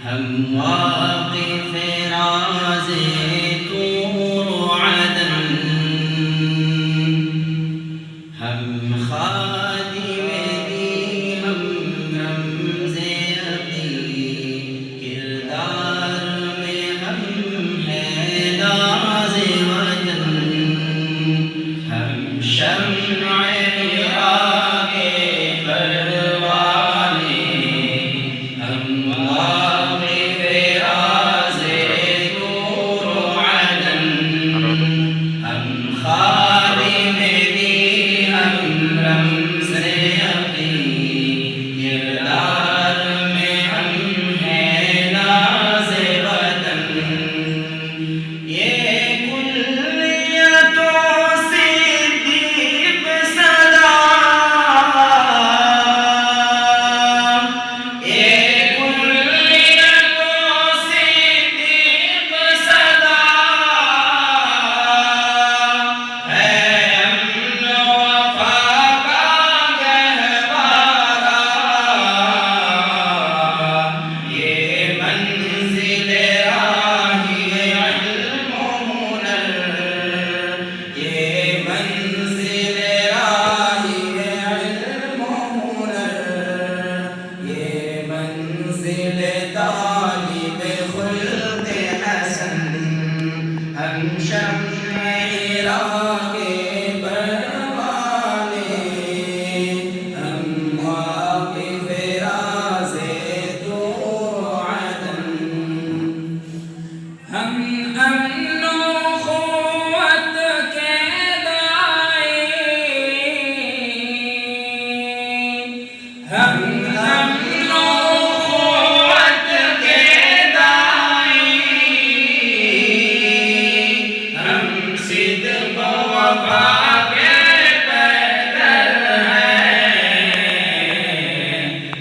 ہم واقف راز طور و عدن، ہم خادم دی، ہم رمز عقی، کردار میں ہم ہیں ناز وطن، ہم شمع عراق پروانے، ہم واقف راز طور و عدن، ہم خادم دی، ہم رمز عقی، کردار میں ہم ہیں ناز وطن، یہ کلیتوں سے دیپ صدا، یہ کلیتوں سے دیپ صدا ہے، امن وفا کا گہوارہ، یہ منزل راہی علم و ہنر، یہ منزل راہی علم و ہنر، یہ منزل طالب خلق حسن، ہم شمع عراق پروانے، ہم واقف راز طور و عدن، ہم امن و قوت کے داعی، ہم امن و قوت کے داعی، ہم صدق و وفا کے پیکر ہیں،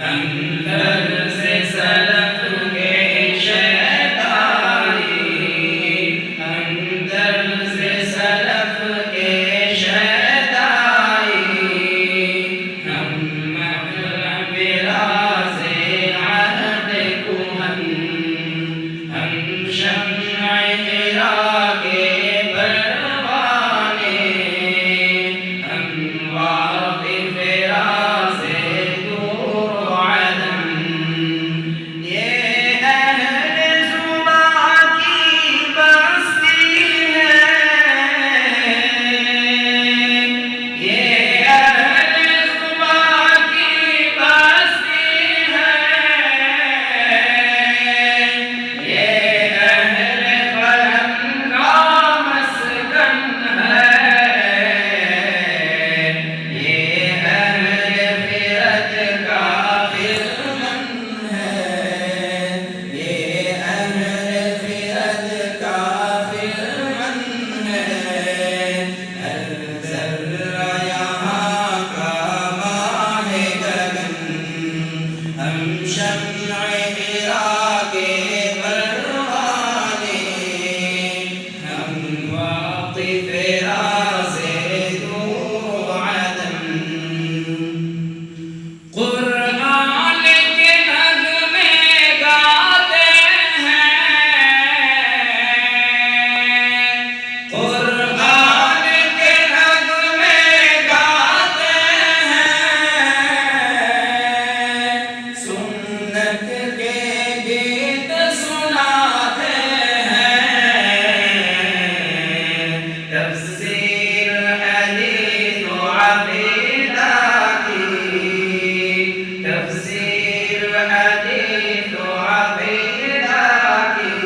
ہم طرز سلف کے شیدائی، ہم طرز سلف کے شیدائی، ہم مقرب راز عہد کہن، ہم شمع عراق پروانے، ہم واقف راز طور و عدن، یہ اہل زباں کی بستی ہے، یہ اہل زباں کی بستی ہے، یہ اہل قلم کا مسکن ہے، یہ اہل خرد کا خرمن ہے، یہ اہل خرد کا خرمن ہے، ہر ذرہ یہاں کا ماہ گگن، ہم شمع عراق پروانے، ہم واقف راز طور و عدن، قرآن کے نغمے گاتے ہیں، قرآن کے نغمے گاتے ہیں، سنت کے گیت سناتے ہیں، تفسیر حدیث و عقیدہ کی، تفسیر حدیث و عقیدہ کی،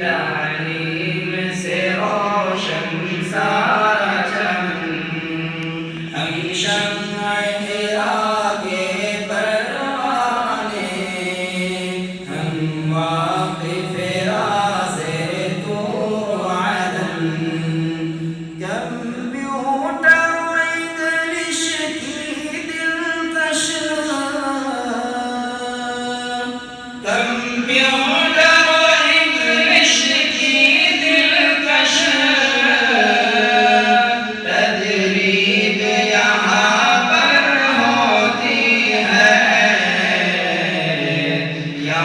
تعلیم سے روشن سارا چمن، ہم شمع عراق پروانے، ہم واقف راز طور و عدن، کمپیوٹر و انگلش کی دلکش، کمپیوٹر و انگلش کی دلکش تدریب یہاں پر ہوتی ہے، یا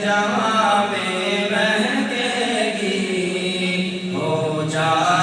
جہاں میں مہکے گی ہو جائے